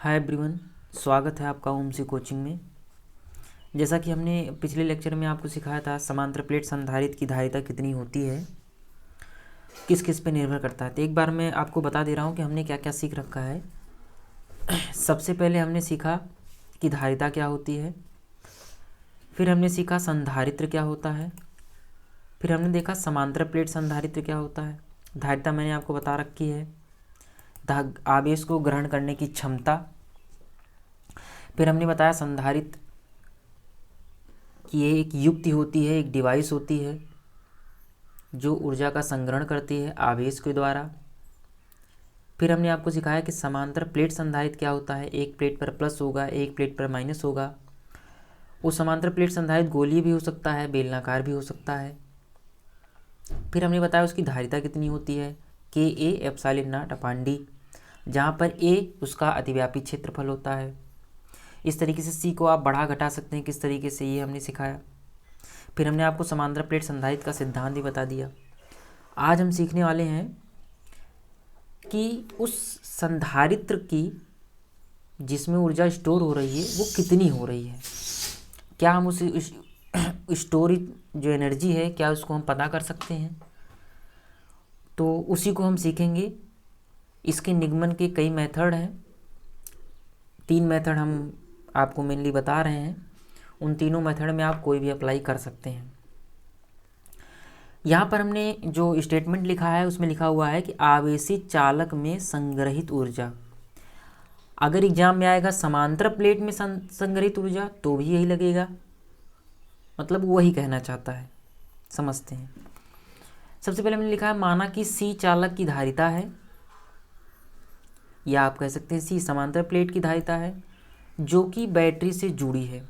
Hi everyone, स्वागत है आपका ओमसी कोचिंग में। जैसा कि हमने पिछले लेक्चर में आपको सिखाया था, समांतर प्लेट संधारित्र की धारिता कितनी होती है, किस किस पे निर्भर करता है। तो एक बार मैं आपको बता दे रहा हूँ कि हमने क्या क्या सीख रखा है। सबसे पहले हमने सीखा कि धारिता क्या होती है, फिर हमने सीखा संधारित्र क्या होता है, फिर हमने देखा समांतर प्लेट संधारित्र क्या होता है। धारिता मैंने आपको बता रखी है, आवेश को ग्रहण करने की क्षमता। फिर हमने बताया संधारित्र कि ये एक युक्ति होती है, एक डिवाइस होती है जो ऊर्जा का संग्रहण करती है आवेश के द्वारा। फिर हमने आपको सिखाया कि समांतर प्लेट संधारित्र क्या होता है। एक प्लेट पर प्लस होगा, एक प्लेट पर माइनस होगा। वो समांतर प्लेट संधारित्र गोलीय भी हो सकता है, बेलनाकार भी हो सकता है। फिर हमने बताया उसकी धारिता कितनी होती है, के A epsilon not upon D, जहाँ पर ए उसका अतिव्यापी क्षेत्रफल होता है। इस तरीके से सी को आप बढ़ा घटा सकते हैं, किस तरीके से, ये हमने सिखाया। फिर हमने आपको समांतर प्लेट संधारित्र का सिद्धांत भी बता दिया। आज हम सीखने वाले हैं कि उस संधारित्र की जिसमें ऊर्जा स्टोर हो रही है वो कितनी हो रही है। क्या हम उस स्टोरेज जो एनर्जी है, क्या उसको हम पता कर सकते हैं? तो उसी को हम सीखेंगे। इसके निगमन के कई मेथड हैं, 3 मेथड हम आपको मेनली बता रहे हैं। उन तीनों मेथड में आप कोई भी अप्लाई कर सकते हैं। यहाँ पर हमने जो स्टेटमेंट लिखा है उसमें लिखा हुआ है कि आवेशित चालक में संग्रहित ऊर्जा। अगर एग्जाम में आएगा समांतर प्लेट में संग्रहित ऊर्जा तो भी यही लगेगा, मतलब वही कहना चाहता है। समझते हैं। सबसे पहले हमने लिखा है माना कि सी चालक की धारिता है, या आप कह सकते हैं सी समांतर प्लेट की धारिता है जो कि बैटरी से जुड़ी है।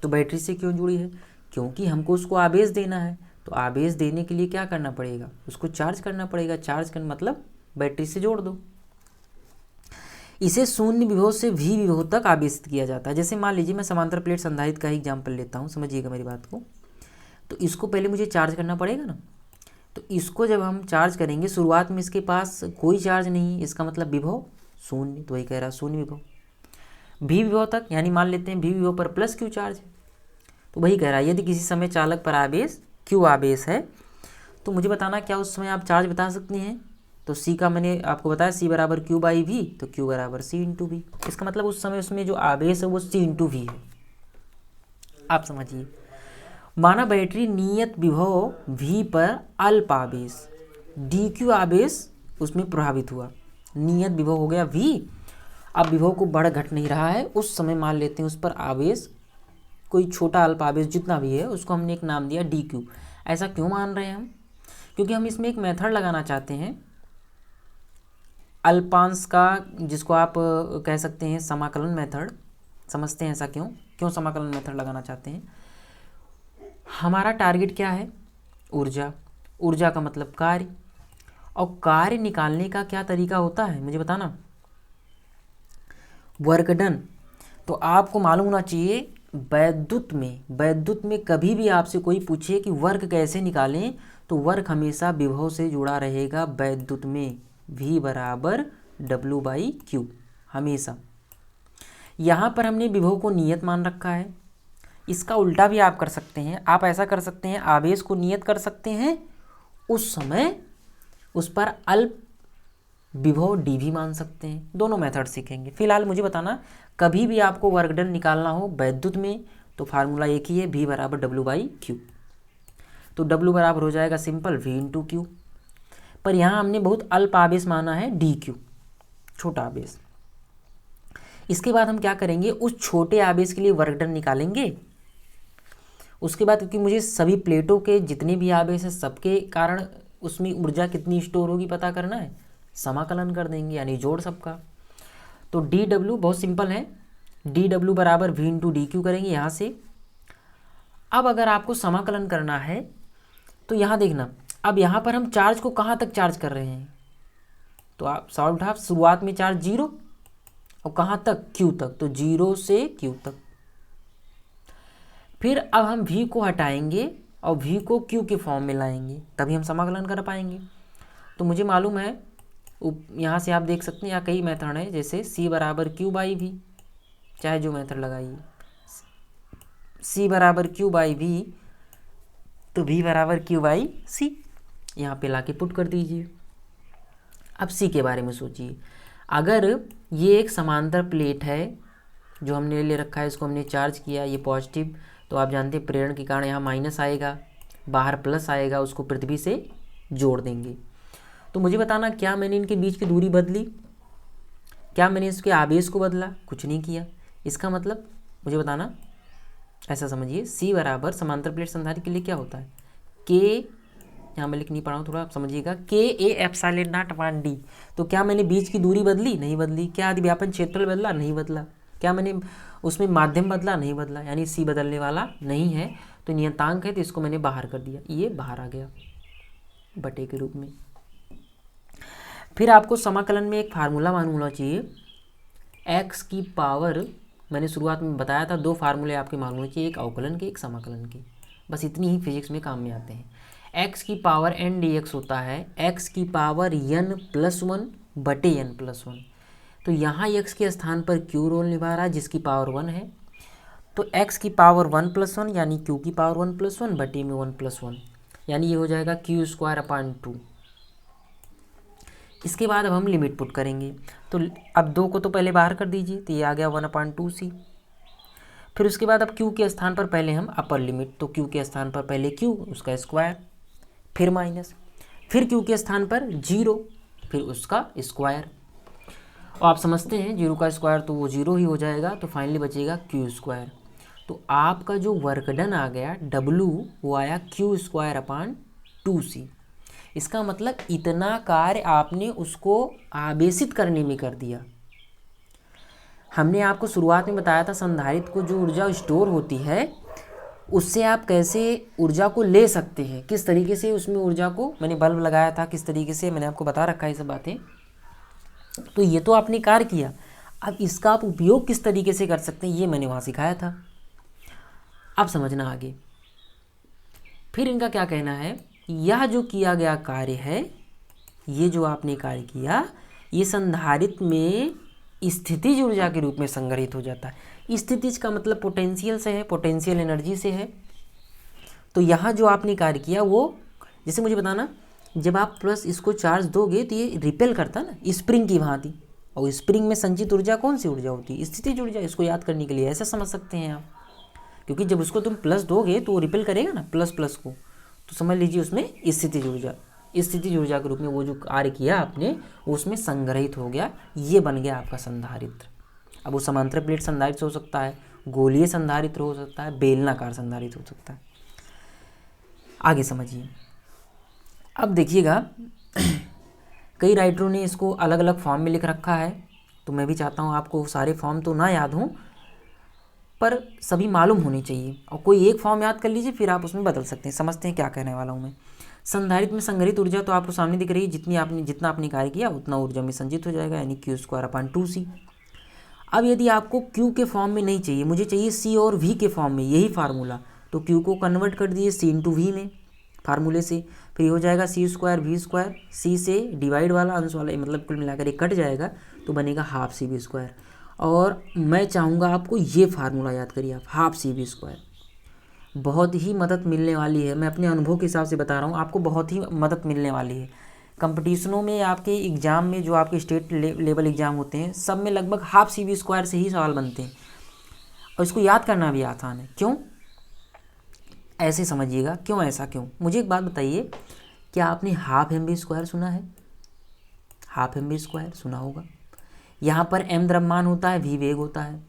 तो बैटरी से क्यों जुड़ी है? क्योंकि हमको उसको आवेश देना है। तो आवेश देने के लिए क्या करना पड़ेगा? उसको चार्ज करना पड़ेगा। चार्ज करना मतलब बैटरी से जोड़ दो। इसे शून्य विभव से V विभव तक आवेशित किया जाता है। जैसे मान लीजिए मैं समांतर प्लेट संधारित्र का ही एग्जाम्पल लेता हूँ, समझिएगा मेरी बात को। तो इसको पहले मुझे चार्ज करना पड़ेगा ना। तो इसको जब हम चार्ज करेंगे, शुरुआत में इसके पास कोई चार्ज नहीं, इसका मतलब विभव शून्य। तो वही कह रहा है शून्य विभव। V विभव तक, यानी मान लेते हैं V विभव पर प्लस Q चार्ज है। तो वही कह रहा है यदि किसी समय चालक पर आवेश Q आवेश है तो मुझे बताना क्या उस समय आप चार्ज बता सकते हैं। तो C का मैंने आपको बताया C बराबर Q बाई V, तो Q बराबर C इंटू V। इसका मतलब उस समय उसमें जो आवेश है वो C इंटू V है। आप समझिए, माना बैटरी नियत विभव V पर अल्प आवेश dq आवेश उसमें प्रभावित हुआ। नियत विभव हो गया V, अब विभव को बढ़ घट नहीं रहा है। उस समय मान लेते हैं उस पर आवेश, कोई छोटा अल्प आवेश जितना भी है, उसको हमने एक नाम दिया dq। ऐसा क्यों मान रहे हैं हम? क्योंकि हम इसमें एक मेथड लगाना चाहते हैं अल्पांश का, जिसको आप कह सकते हैं समाकलन मेथड। समझते हैं ऐसा क्यों क्यों समाकलन मेथड लगाना चाहते हैं? हमारा टारगेट क्या है? ऊर्जा। ऊर्जा का मतलब कार्य, और कार्य निकालने का क्या तरीका होता है मुझे बताना? Work done. तो आपको मालूम होना चाहिए वैद्युत में कभी भी आपसे कोई पूछे कि वर्क कैसे निकालें, तो वर्क हमेशा विभव से जुड़ा रहेगा। वैद्युत में V बराबर W बाई Q हमेशा। यहाँ पर हमने विभव को नियत मान रखा है। इसका उल्टा भी आप कर सकते हैं। आप ऐसा कर सकते हैं, आवेश को नियत कर सकते हैं, उस समय उस पर अल्प विभव डी भी मान सकते हैं। दोनों मेथड सीखेंगे। फिलहाल मुझे बताना, कभी भी आपको वर्क डन निकालना हो वैद्युत में तो फार्मूला एक ही है, V बराबर W बाई Q। तो W बराबर हो जाएगा सिंपल V इंटू Q। पर यहाँ हमने बहुत अल्प आवेश माना है dq, छोटा आवेश। इसके बाद हम क्या करेंगे, उस छोटे आवेश के लिए वर्क डन निकालेंगे। उसके बाद क्योंकि मुझे सभी प्लेटों के जितने भी आवेश हैं सबके कारण उसमें ऊर्जा कितनी स्टोर होगी पता करना है, समाकलन कर देंगे, यानी जोड़ सबका। तो dw बहुत सिंपल है, dw बराबर V इंटू dq करेंगे यहाँ से। अब अगर आपको समाकलन करना है तो यहाँ देखना, अब यहाँ पर हम चार्ज को कहाँ तक चार्ज कर रहे हैं? तो आप सॉल्व उठा, शुरुआत में चार्ज 0 और कहाँ तक? Q तक। तो 0 से Q तक। फिर अब हम V को हटाएंगे और V को Q के फॉर्म में लाएंगे, तभी हम समाकलन कर पाएंगे। तो मुझे मालूम है यहाँ से आप देख सकते हैं, यहाँ कई मेथड हैं, जैसे C बराबर Q बाई V, चाहे जो मेथड लगाइए, C बराबर Q बाई V, तो V बराबर Q बाई C, यहाँ पे लाके पुट कर दीजिए। अब C के बारे में सोचिए, अगर ये एक समांतर प्लेट है जो हमने ले रखा है, इसको हमने चार्ज किया, ये पॉजिटिव, तो आप जानते हैं प्रेरण के कारण यहाँ माइनस आएगा, बाहर प्लस आएगा, उसको पृथ्वी से जोड़ देंगे। तो मुझे बताना, क्या मैंने इनके बीच की दूरी बदली, क्या मैंने इसके आवेश को बदला? कुछ नहीं किया। इसका मतलब मुझे बताना, ऐसा समझिए, C बराबर समांतर प्लेट संधारित्र के लिए क्या होता है, K, यहाँ मैं लिख नहीं पा रहा हूँ, थोड़ा आप समझिएगा, KA एप्सिलॉन नॉट 1D। तो क्या मैंने बीच की दूरी बदली? नहीं बदली। क्या अधिव्यापन क्षेत्रफल बदला? नहीं बदला। क्या मैंने उसमें माध्यम बदला? नहीं बदला, यानी C बदलने वाला नहीं है। तो नियतांक है, तो इसको मैंने बाहर कर दिया, ये बाहर आ गया बटे के रूप में। फिर आपको समाकलन में एक फार्मूला मालूम होना चाहिए, x की पावर, मैंने शुरुआत में बताया था, दो फार्मूले आपके मालूम होने चाहिए, एक अवकलन के, एक समाकलन के, बस इतनी ही फिजिक्स में काम में आते हैं। x की पावर n dx होता है x की पावर n+1 बटे n+1। तो यहाँ x के स्थान पर q रोल निभा रहा है, जिसकी पावर 1 है, तो x की पावर 1+1 यानी q की पावर 1+1 बटे में 1+1, यानी ये हो जाएगा q²/2। इसके बाद अब हम लिमिट पुट करेंगे, तो अब 2 को तो पहले बाहर कर दीजिए, तो ये आ गया 1/2c। फिर उसके बाद अब q के स्थान पर पहले हम अपर लिमिट, तो q के स्थान पर पहले q, उसका स्क्वायर, फिर माइनस, फिर q के स्थान पर 0, फिर उसका स्क्वायर। और आप समझते हैं 0 का स्क्वायर तो वो 0 ही हो जाएगा, तो फाइनली बचेगा q²। तो आपका जो वर्क डन आ गया W, वो आया q²/2c। इसका मतलब इतना कार्य आपने उसको आवेशित करने में कर दिया। हमने आपको शुरुआत में बताया था, संधारित्र को जो ऊर्जा स्टोर होती है, उससे आप कैसे ऊर्जा को ले सकते हैं, किस तरीके से उसमें ऊर्जा को, मैंने बल्ब लगाया था, किस तरीके से मैंने आपको बता रखा है ये सब बातें। तो ये तो आपने कार्य किया, अब इसका आप उपयोग किस तरीके से कर सकते हैं, ये मैंने वहाँ सिखाया था। अब समझना आगे। फिर इनका क्या कहना है, यह जो किया गया कार्य है, ये जो आपने कार्य किया, ये संधारित्र में स्थितिज ऊर्जा के रूप में संग्रहित हो जाता है। स्थितिज का मतलब पोटेंशियल से है, पोटेंशियल एनर्जी से है। तो यहाँ जो आपने कार्य किया वो, जैसे मुझे बताना, जब आप प्लस इसको चार्ज दोगे तो ये रिपेल करता है ना, स्प्रिंग की भांति, और स्प्रिंग में संचित ऊर्जा कौन सी ऊर्जा होती है, स्थितिज ऊर्जा। इसको याद करने के लिए ऐसा समझ सकते हैं आप, क्योंकि जब उसको तुम प्लस दोगे तो वो रिपेल करेगा ना प्लस को, तो समझ लीजिए उसमें स्थितिज ऊर्जा, स्थितिज ऊर्जा के रूप में वो जो कार्य किया आपने, वो उसमें संग्रहित हो गया, ये बन गया आपका संधारित्र। अब वो समांतर प्लेट संधारित्र हो सकता है, गोलीय संधारित्र हो सकता है, बेलनाकार संधारित्र हो सकता है। आगे समझिए। अब देखिएगा, कई राइटरों ने इसको अलग अलग फॉर्म में लिख रखा है, तो मैं भी चाहता हूँ आपको सारे फॉर्म तो ना याद हों, पर सभी मालूम होनी चाहिए, और कोई एक फॉर्म याद कर लीजिए, फिर आप उसमें बदल सकते हैं। समझते हैं क्या कहने वाला हूँ मैं। संधारित्र में संग्रहित ऊर्जा तो आपको सामने दिख रही है, जितना आपने कार्य किया उतना ऊर्जा में संचित हो जाएगा, यानी q²/2c। अब यदि आपको q के फॉर्म में नहीं चाहिए, मुझे चाहिए c और v के फॉर्म में, यही फार्मूला, तो q को कन्वर्ट कर दिए c × v में फार्मूले से, फिर हो जाएगा c²v², c से डिवाइड वाला अंश वाला, मतलब कुल मिलाकर एक कट जाएगा, तो बनेगा ½cv²। और मैं चाहूँगा आपको ये फार्मूला याद करिए आप, ½ cv²। बहुत ही मदद मिलने वाली है, मैं अपने अनुभव के हिसाब से बता रहा हूँ, आपको बहुत ही मदद मिलने वाली है। कंपटीशनों में, आपके एग्ज़ाम में, जो आपके स्टेट लेवल एग्ज़ाम होते हैं, सब में लगभग ½ cv² से ही सवाल बनते हैं, और इसको याद करना भी आसान है। क्यों? ऐसे समझिएगा, क्यों ऐसा क्यों। मुझे एक बात बताइए, क्या आपने ½ mv² सुना है? ½ mv² सुना होगा। यहाँ पर m द्रव्यमान होता है, v वेग होता है,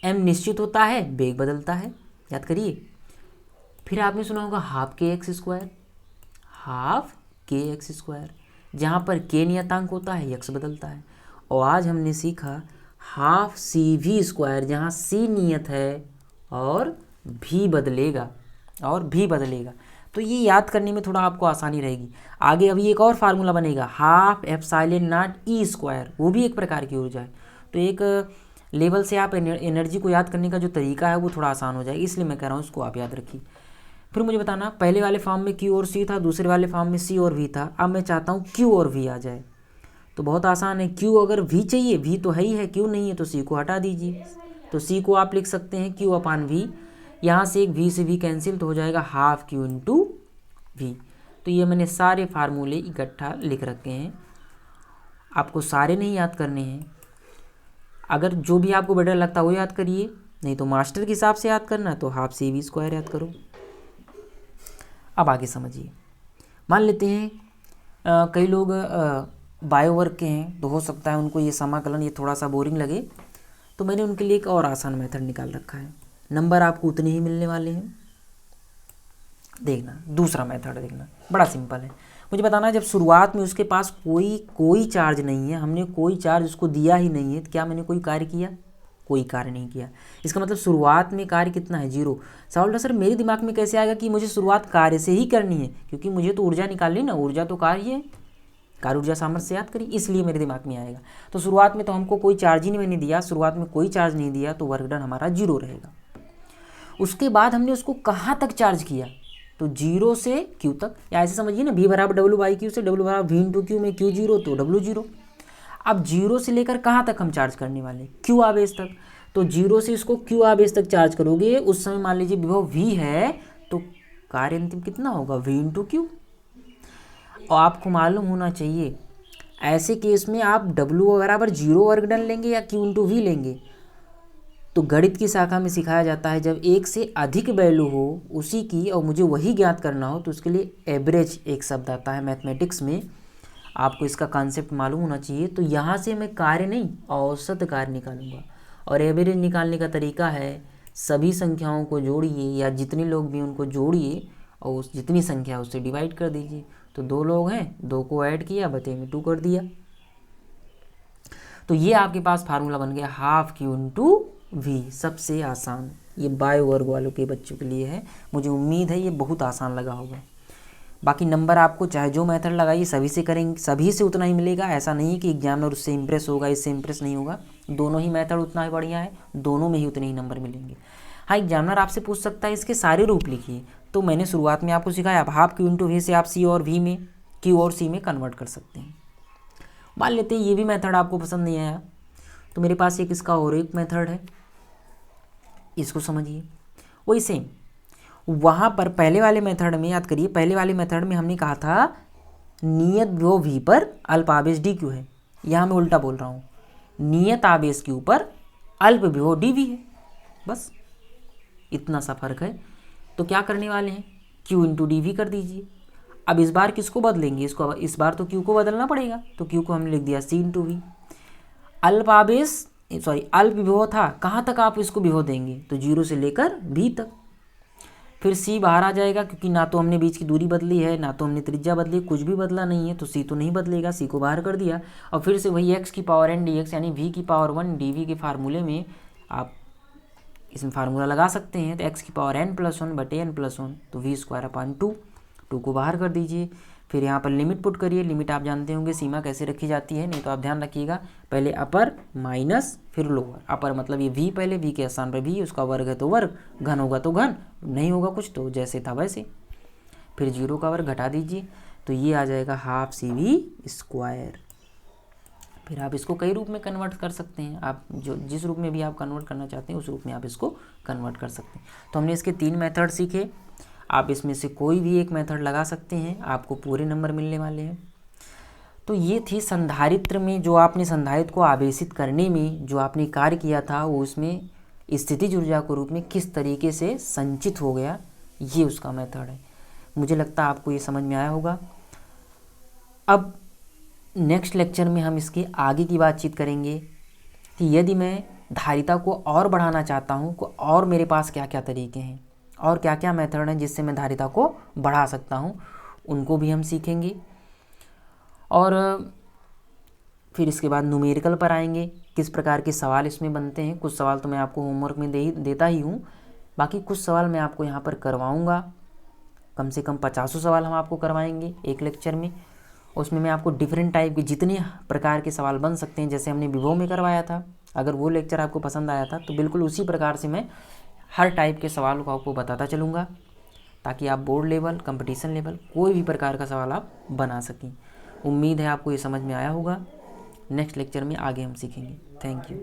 m निश्चित होता है, वेग बदलता है, याद करिए। फिर आपने सुना होगा ½ kx², जहाँ पर k नियतांक होता है, x बदलता है। और आज हमने सीखा ½ cv², जहाँ c नियत है और v बदलेगा, तो ये याद करने में थोड़ा आपको आसानी रहेगी। आगे अभी एक और फार्मूला बनेगा, ½ε0e², वो भी एक प्रकार की ऊर्जा है। तो एक लेवल से आप एनर्जी को याद करने का जो तरीका है वो थोड़ा आसान हो जाएगा, इसलिए मैं कह रहा हूँ इसको आप याद रखिए। फिर मुझे बताना, पहले वाले फॉर्म में q और c था, दूसरे वाले फॉर्म में c और v था, अब मैं चाहता हूँ q और v आ जाए। तो बहुत आसान है, Q अगर V चाहिए, V तो है ही है, Q नहीं है तो C को हटा दीजिए। तो C को आप लिख सकते हैं Q अपान V, यहाँ से एक V से V कैंसिल तो हो जाएगा हाफ Q इंटू V। तो ये मैंने सारे फार्मूले इकट्ठा लिख रखे हैं, आपको सारे नहीं याद करने हैं, अगर जो भी आपको बेटर लगता है वो याद करिए, नहीं तो मास्टर के हिसाब से याद करना है तो हाफ CV स्क्वायर याद करो। अब आगे समझिए, मान लेते हैं कई लोग बायो वर्क के हैं, तो हो सकता है उनको ये समाकलन ये थोड़ा सा बोरिंग लगे, तो मैंने उनके लिए एक और आसान मेथड निकाल रखा है। नंबर आपको उतने ही मिलने वाले हैं। देखना दूसरा मेथड, देखना बड़ा सिंपल है। मुझे बताना जब शुरुआत में उसके पास कोई चार्ज नहीं है, हमने कोई चार्ज उसको दिया ही नहीं है, तो क्या मैंने कोई कार्य किया? कोई कार्य नहीं किया। इसका मतलब शुरुआत में कार्य कितना है? 0। सवाल सर मेरे दिमाग में कैसे आएगा कि मुझे शुरुआत कार्य से ही करनी है, क्योंकि मुझे तो ऊर्जा निकालनी ना, ऊर्जा तो कार्य है, कार्य ऊर्जा सामर्थ्य से याद करिए, इसलिए मेरे दिमाग में आएगा। तो शुरुआत में तो हमको कोई चार्ज ही नहीं दिया, शुरुआत में कोई चार्ज नहीं दिया, तो वर्क डन हमारा 0 रहेगा। उसके बाद हमने उसको कहाँ तक चार्ज किया? तो 0 से Q तक, या ऐसे समझिए ना, V बराबर W/Q से W बराबर V इंटू Q में Q 0 तो W 0। अब 0 से लेकर कहाँ तक हम चार्ज करने वाले? Q आवेश तक। तो 0 से इसको Q आवेश तक चार्ज करोगे, उस समय मान लीजिए विभव V है, तो कार्य अंतिम कितना होगा? V into Q। और आपको मालूम होना चाहिए ऐसे केस में आप W बराबर 0 वर्क डन लेंगे या Q इंटू V लेंगे। तो गणित की शाखा में सिखाया जाता है जब एक से अधिक वैल्यू हो उसी की और मुझे वही ज्ञात करना हो, तो उसके लिए एवरेज एक शब्द आता है मैथमेटिक्स में, आपको इसका कॉन्सेप्ट मालूम होना चाहिए। तो यहाँ से मैं कार्य नहीं औसत कार्य निकालूंगा, और एवरेज निकालने का तरीका है सभी संख्याओं को जोड़िए, या जितने लोग भी उनको जोड़िए और उस जितनी संख्या उससे डिवाइड कर दीजिए। तो 2 लोग हैं, 2 को ऐड किया, बटे में 2 कर दिया। तो ये आपके पास फार्मूला बन गया हाफ Q इंटू V। सबसे आसान, ये बायो वर्ग वालों के बच्चों के लिए है। मुझे उम्मीद है ये बहुत आसान लगा होगा। बाकी नंबर आपको चाहे जो मेथड लगाइए सभी से करेंगे, सभी से उतना ही मिलेगा। ऐसा नहीं है कि एग्जामिनर उससे इंप्रेस होगा इससे इंप्रेस नहीं होगा, दोनों ही मेथड उतना ही बढ़िया है, दोनों में ही उतने ही नंबर मिलेंगे। हाँ, एग्जामिनर आपसे पूछ सकता है इसके सारे रूप लिखिए, तो मैंने शुरुआत में आपको सिखाया, आप हाफ Q इंटू V से आप C और V में, Q और C में कन्वर्ट कर सकते हैं। मान लेते हैं ये भी मेथड आपको पसंद नहीं आया, तो मेरे पास एक इसका और एक मेथड है, इसको समझिए। वही सेम वहाँ पर पहले वाले मेथड में याद करिए, पहले वाले मेथड में हमने कहा था नियत विभव V पर अल्प आवेश dQ है, यहाँ मैं उल्टा बोल रहा हूँ, नियत आवेश Q पर अल्प विभव dV है, बस इतना सा फर्क है। तो क्या करने वाले हैं? Q इंटू dV कर दीजिए। अब इस बार किसको बदलेंगे? इसको, इस बार तो Q को बदलना पड़ेगा, तो Q को हमने लिख दिया C इंटू V। अल्प आवेश अल्प विभव था, कहाँ तक आप इसको विभव देंगे? तो 0 से लेकर V तक। फिर C बाहर आ जाएगा, क्योंकि ना तो हमने बीच की दूरी बदली है, ना तो हमने त्रिज्या बदली, कुछ भी बदला नहीं है, तो C तो नहीं बदलेगा, C को बाहर कर दिया। और फिर से वही x की पावर n dx यानी V की पावर 1 dV के फार्मूले में आप इसमें फार्मूला लगा सकते हैं। तो x की पावर n+1 बटे n+1, तो V स्क्वायर अपान 2 को बाहर कर दीजिए। फिर यहाँ पर लिमिट पुट करिए, लिमिट आप जानते होंगे सीमा कैसे रखी जाती है, नहीं तो आप ध्यान रखिएगा, पहले अपर माइनस फिर लोअर। अपर मतलब ये V, पहले V के स्थान पर V, उसका वर्ग है तो वर्ग, घन होगा तो घन, नहीं होगा कुछ तो जैसे था वैसे। फिर 0 का वर्ग घटा दीजिए, तो ये आ जाएगा हाफ CV स्क्वायर। फिर आप इसको कई रूप में कन्वर्ट कर सकते हैं, आप जो जिस रूप में भी आप कन्वर्ट करना चाहते हैं उस रूप में आप इसको कन्वर्ट कर सकते हैं। तो हमने इसके 3 मेथड सीखे, आप इसमें से कोई भी एक मेथड लगा सकते हैं, आपको पूरे नंबर मिलने वाले हैं। तो ये थी संधारित्र में जो आपने संधारित्र को आवेशित करने में जो आपने कार्य किया था, वो उसमें स्थितिज ऊर्जा के रूप में किस तरीके से संचित हो गया, ये उसका मेथड है। मुझे लगता है आपको ये समझ में आया होगा। अब नेक्स्ट लेक्चर में हम इसके आगे की बातचीत करेंगे कि यदि मैं धारिता को और बढ़ाना चाहता हूँ, और मेरे पास क्या क्या तरीके हैं और क्या क्या मेथड हैं जिससे मैं धारिता को बढ़ा सकता हूँ, उनको भी हम सीखेंगे। और फिर इसके बाद न्यूमेरिकल पर आएंगे, किस प्रकार के सवाल इसमें बनते हैं। कुछ सवाल तो मैं आपको होमवर्क में देता ही हूँ, बाकी कुछ सवाल मैं आपको यहाँ पर करवाऊँगा, कम से कम 50 सवाल हम आपको करवाएंगे एक लेक्चर में। उसमें मैं आपको डिफरेंट टाइप के जितने प्रकार के सवाल बन सकते हैं, जैसे हमने विभव में करवाया था, अगर वो लेक्चर आपको पसंद आया था तो बिल्कुल उसी प्रकार से मैं हर टाइप के सवालों को आपको बताता चलूँगा, ताकि आप बोर्ड लेवल, कंपटीशन लेवल कोई भी प्रकार का सवाल आप बना सकें। उम्मीद है आपको ये समझ में आया होगा। नेक्स्ट लेक्चर में आगे हम सीखेंगे। Thank you.